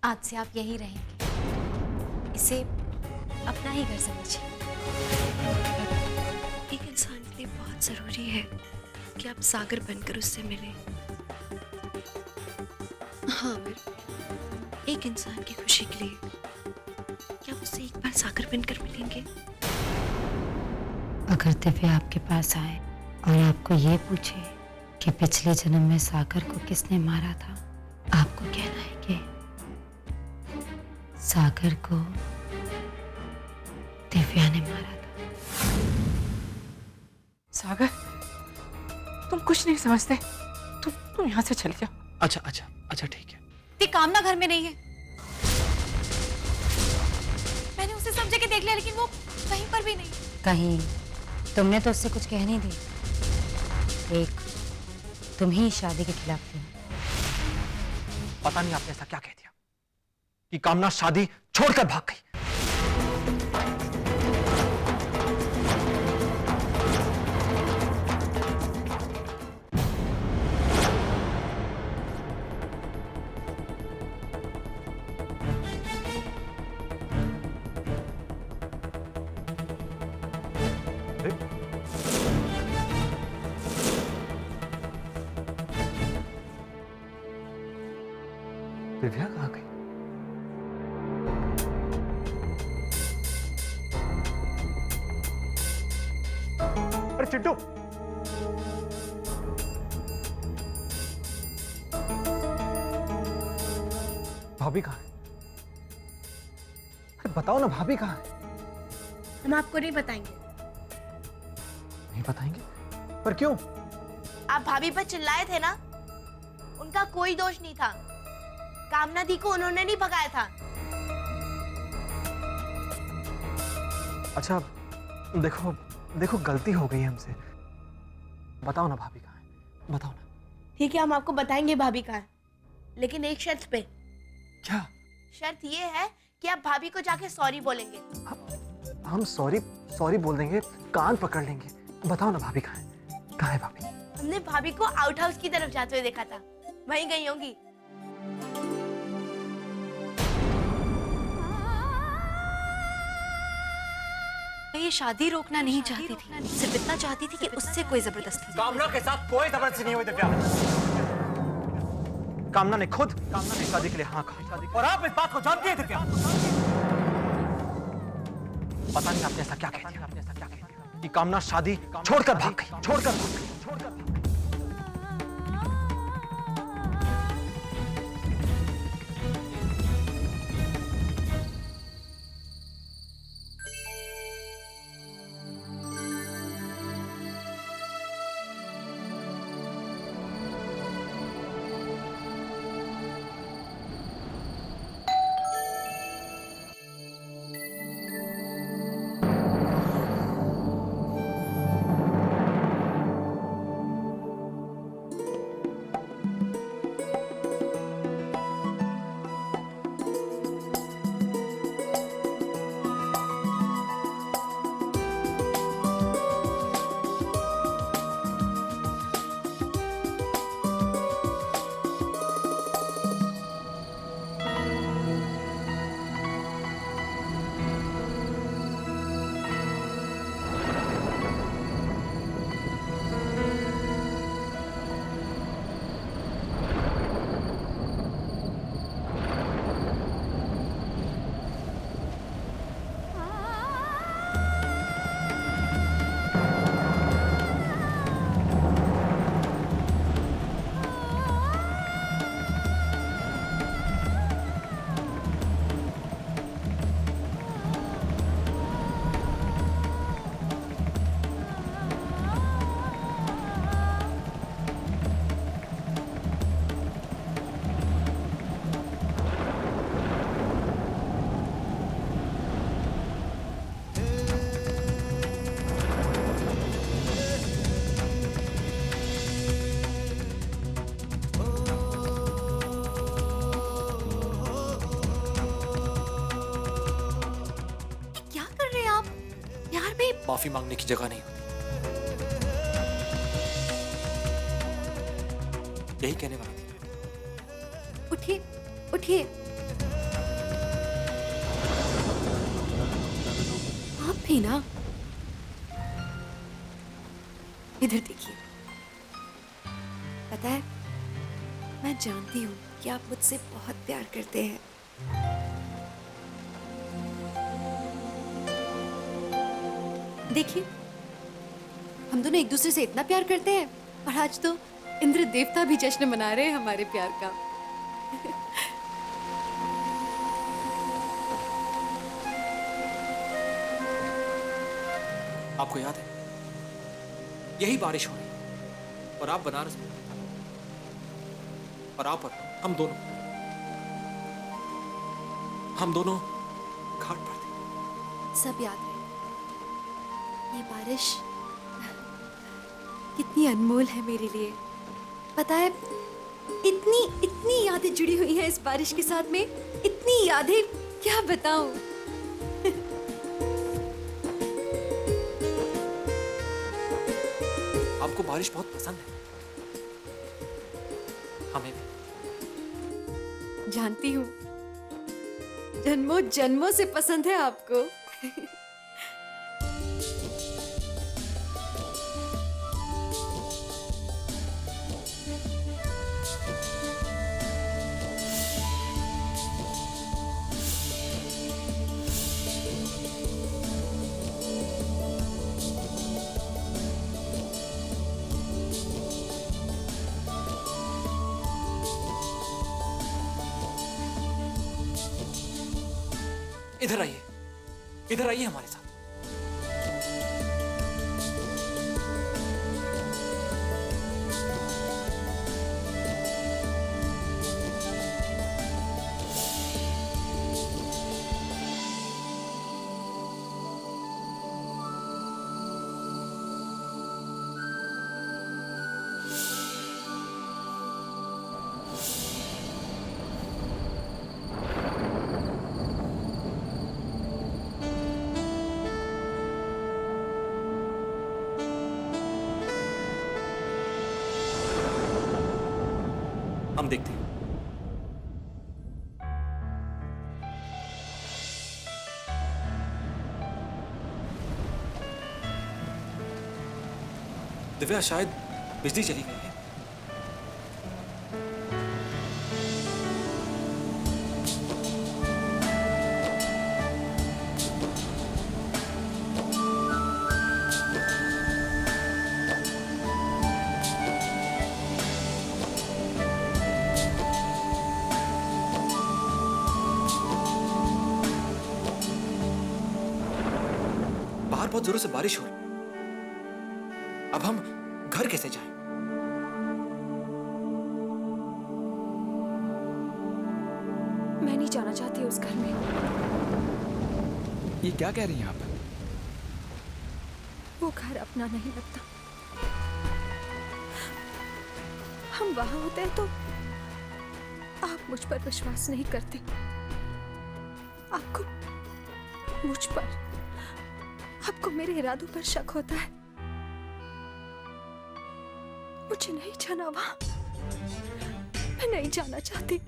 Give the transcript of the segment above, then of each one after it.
आज से आप यहीं रहेंगे। इसे अपना ही घर समझिए। एक इंसान के लिए बहुत जरूरी है कि आप सागर बनकर उससे मिलें। हाँ अमर, एक इंसान की खुशी के लिए क्या आप उससे एक बार सागर बनकर मिलेंगे? अगर दिव्या आपके पास आए और आपको ये पूछे कि पिछले जन्म में सागर को किसने मारा था, आपको कहना है कि सागर को दिव्या ने मारा था। सागर, तुम कुछ नहीं समझते। तुम यहाँ से चले जाओ। अच्छा ठीक है। ये कामना घर में नहीं है। मैंने उसे सब जगह देख लिया लेकिन वो कहीं पर भी नहीं। कहीं तुमने तो उससे कुछ कह नहीं दी। एक तुम ही शादी के खिलाफ थी। पता नहीं आपने ऐसा क्या कह दिया कि कामना शादी छोड़कर भाग गई। दिव्या कहाँ गई? अरे चिट्टू, भाभी कहाँ है? अरे बताओ ना, भाभी कहाँ है? हम आपको नहीं बताएंगे। नहीं बताएंगे? पर क्यों? आप भाभी पर चिल्लाए थे ना, उनका कोई दोष नहीं था। कामना दी को उन्होंने नहीं भगाया था। अच्छा देखो गलती हो गई हमसे। बताओ ना भाभी कहाँ है, बताओ ना। ठीक है, हम आपको बताएंगे भाभी कहाँ है, लेकिन एक शर्त पे। क्या? शर्त ये है कि आप भाभी को जाके सॉरी बोलेंगे। हम सॉरी बोल देंगे, कान पकड़ लेंगे। बताओ ना भाभी कहाँ है? कहाँ है भाभी? हमने भाभी को आउट हाउस की तरफ जाते हुए देखा था, वहीं गई होंगी। मैं ये शादी रोकना नहीं चाहती थी, सिर्फ इतना चाहती थी कि उससे कोई जबरदस्ती। कामना के साथ कोई जबरदस्ती नहीं हुई दिव्या। कामना ने खुद शादी के लिए हाँ कहा, और आप इस बात को जानती हैं दिव्या। पता नहीं आपने ऐसा क्या कह दिया कि कामना शादी छोड़कर भाग गई। माफी मांगने की जगह नहीं होती। यही कहने वाला था। उठिए उठिए। नहीं ना? इधर देखिए, पता है मैं जानती हूँ कि आप मुझसे बहुत प्यार करते हैं। देखिए, हम दोनों एक दूसरे से इतना प्यार करते हैं और आज तो इंद्र देवता भी जश्न मना रहे हैं हमारे प्यार का। आपको याद है, यही बारिश हो रही है और आप बनारस में, और आप और हम दोनों घाट पर थे। सब याद है। ये बारिश कितनी अनमोल है मेरे लिए। पता है, इतनी इतनी यादें जुड़ी हुई हैं इस बारिश के साथ में, इतनी यादें क्या बताऊं। आपको बारिश बहुत पसंद है, हमें भी। जानती हूँ, जन्मों जन्मों से पसंद है आपको। इधर आइए हमारे साथ। हम देखते हैं। दिव्या, शायद बिजली चली गई है। बाहर बहुत जोरों से बारिश हो रही। अब हम घर कैसे जाएं? मैं नहीं जाना चाहती उस घर में। ये क्या कह रही हैं आप? वो घर अपना नहीं लगता। हम वहां होते हैं तो आप मुझ पर विश्वास नहीं करते। आपको मुझ पर, आपको मेरे इरादों पर शक होता है। मुझे नहीं जाना वहां। मैं नहीं जाना चाहती।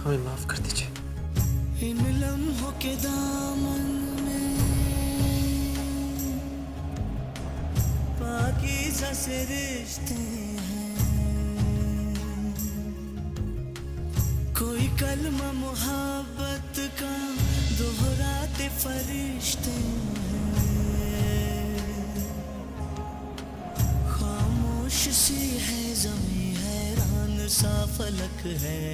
हमें माफ कर दीजिए। इन लम्हों के दामन में पाकीज़ा से रिश्ते हैं, कोई कलमा मोहब्बत का दोहराते फरिश्ते हैं। खामोश सी है ज़मीं, हैरान सा फलक है,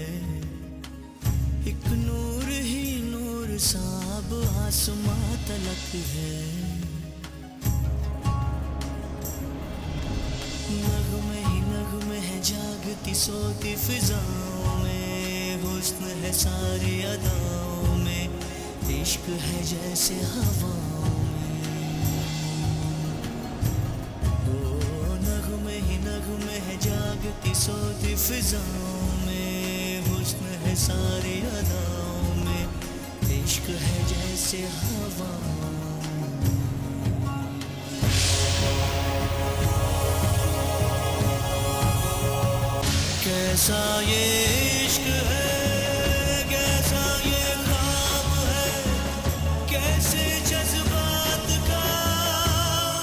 एक नूर ही नूर साब आसमां तलक है। नगमे ही नगमे है जागती सोती फिजाओं में, हुस्न है सारी अदाओं में, इश्क है जैसे हवाओं में। जागती सोती फिजाओं में, हुस्न है सारी अदाओं में, इश्क है जैसे हवा। कैसा ये इश्क है, कैसा ये ख्वाब है, कैसे जज्बात का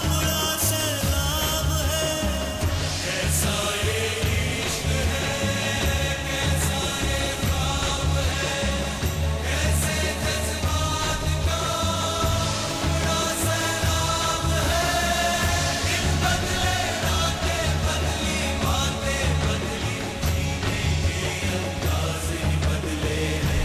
बुरा सैलाब है। कैसा ये इश्क है, कैसा ये ख्वाब है, कैसे जज्बात का बुरा सैलाब है। इन बदले रातें बदली, बातें बदली, जीने के अंदाज़ ही बदले हैं।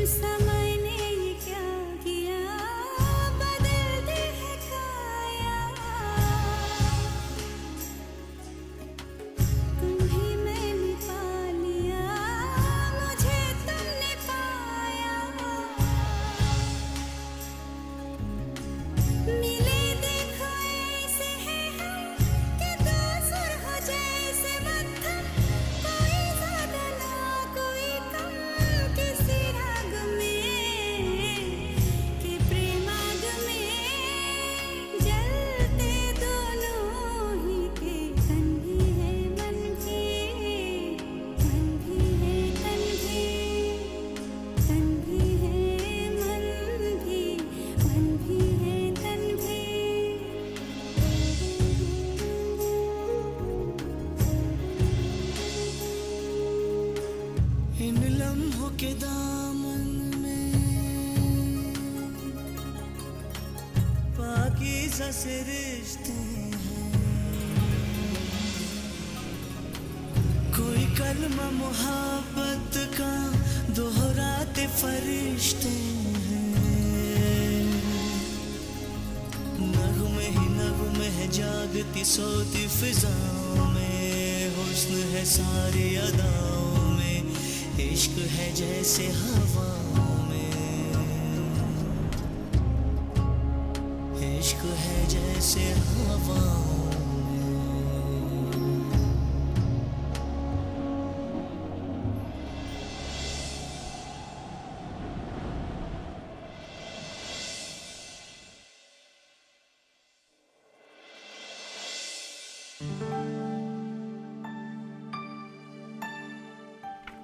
समय ने ये क्या किया, बदल दी है काया। तुम्हें मैंने पा लिया, मुझे तुमने पाया। मिले देखो ऐसे हैं हम कि दो सुर हो जैसे मध्यम, कोई ज्यादा ना कोई कम, किसी राग में कि प्रेमाग में जलते दोनों ही के तन भी है मन भी, मन भी है तन भी, तन भी है मन भी, मन भी है तन भी। इन लम्हों के दामन में पाकीज़ा से रिश्ते हैं, कोई कलमा मोहब्बत का दोहराते फरिश्ते हैं। नगमे ही नगमे है जागती सोती फिजाओं में, हुस्न है सारी अदाओं में, इश्क है जैसे हवाओं में, इश्क है जैसे हवाओं में।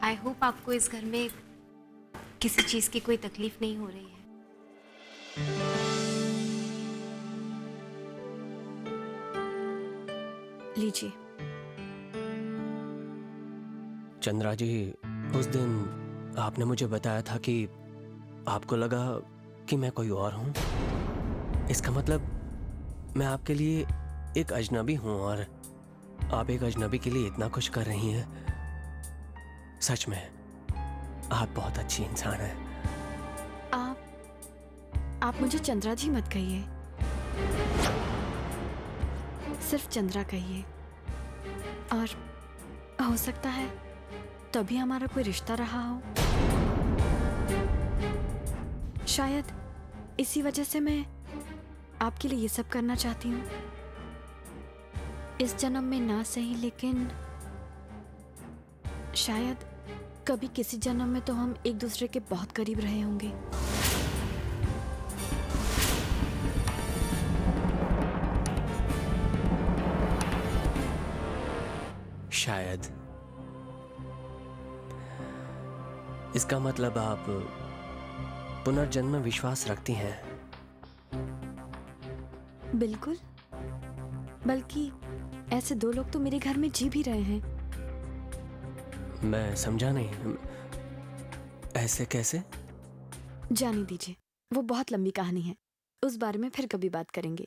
आई होप आपको इस घर में किसी चीज की कोई तकलीफ नहीं हो रही है। लीजिए। चंद्रा जी, उस दिन आपने मुझे बताया था कि आपको लगा कि मैं कोई और हूं। इसका मतलब मैं आपके लिए एक अजनबी हूं और आप एक अजनबी के लिए इतना कुछ कर रही हैं। सच में आप बहुत अच्छी इंसान हैं। आप मुझे चंद्रा जी मत कहिए, सिर्फ चंद्रा कहिए। और हो सकता है तभी हमारा कोई रिश्ता रहा हो। शायद इसी वजह से मैं आपके लिए ये सब करना चाहती हूँ। इस जन्म में ना सही, लेकिन शायद कभी किसी जन्म में तो हम एक दूसरे के बहुत करीब रहे होंगे। शायद। इसका मतलब आप पुनर्जन्म में विश्वास रखती हैं? बिल्कुल, बल्कि ऐसे दो लोग तो मेरे घर में जी भी रहे हैं। मैं समझा नहीं, ऐसे कैसे? जाने दीजिए, वो बहुत लंबी कहानी है, उस बारे में फिर कभी बात करेंगे।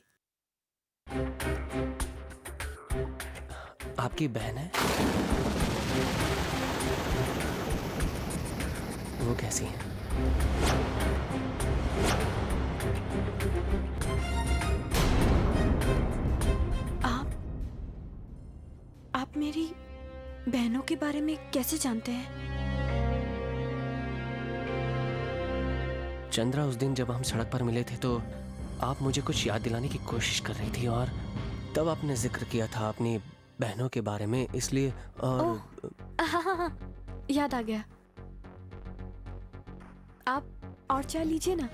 आपकी बहन है? वो कैसी है? आप मेरी बहनों के बारे में कैसे जानते हैं? चंद्रा, उस दिन जब हम सड़क पर मिले थे तो आप मुझे कुछ याद दिलाने की कोशिश कर रही थी और तब आपने जिक्र किया था अपनी बहनों के बारे में, इसलिए और हाँ, याद आ गया। आप और चाय लीजिए ना।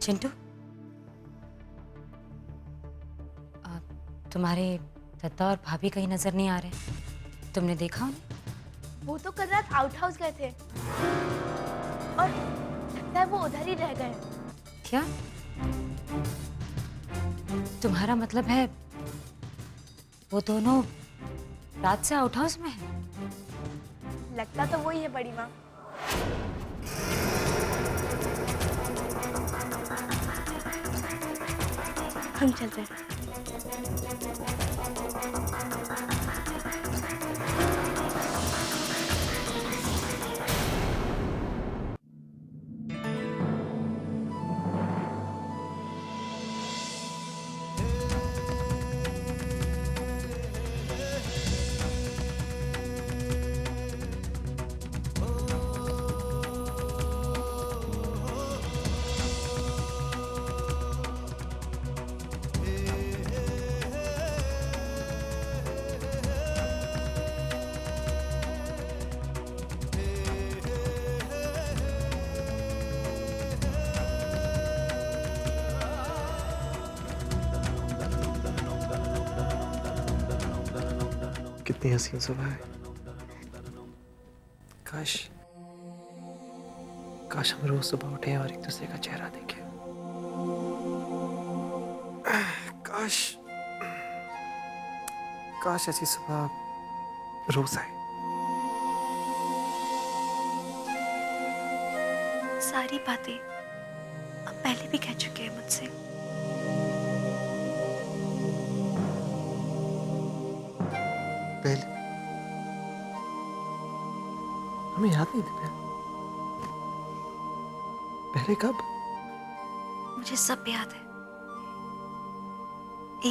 चिंटू, तुम्हारे दद्दा और भाभी कहीं नजर नहीं आ रहे। तुमने देखा उन्हें? वो तो कल रात आउट हाउस गए थे और लगता है वो उधर ही रह गए। क्या तुम्हारा मतलब है वो दोनों रात से आउट हाउस में हैं? लगता तो वही है बड़ी माँ। हम चलते हैं। कितनी हसीन सुबह है। काश काश हम रोज सुबह उठे और एक दूसरे का चेहरा देखें। काश काश ऐसी सुबह रोज आए। सारी बातें आप पहले भी कह चुके हैं मुझसे। पहले हमें याद नहीं था। पहले कब? मुझे सब याद है,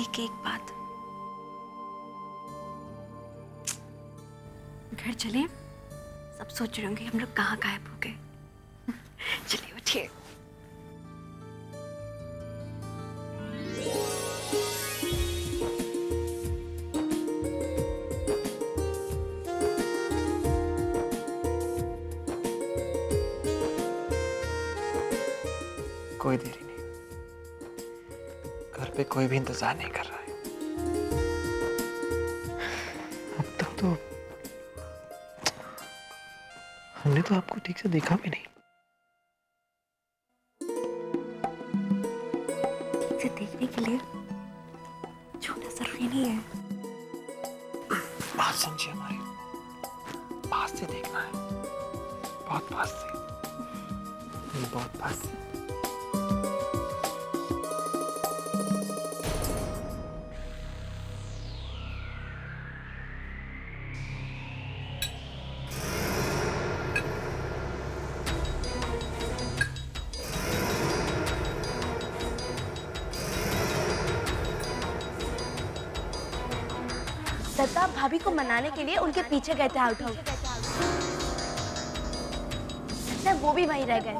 एक एक बात। घर चले, सब सोच रहे होंगे हम लोग कहाँ गायब हो गए। चलिए उठिए। कोई देरी नहीं, घर पे कोई भी इंतजार नहीं कर रहा है। अब तक तो हमने तो आपको ठीक से देखा भी नहीं। ठीक से देखने के लिए छूना जरूरी नहीं है। बात समझिए हमारी, पास से देखना है, बहुत पास से, बहुत पास से। दत्ता भाभी को मनाने के लिए उनके पीछे गए थे आउट हाउस। लगता है वो भी वहीं रह गए।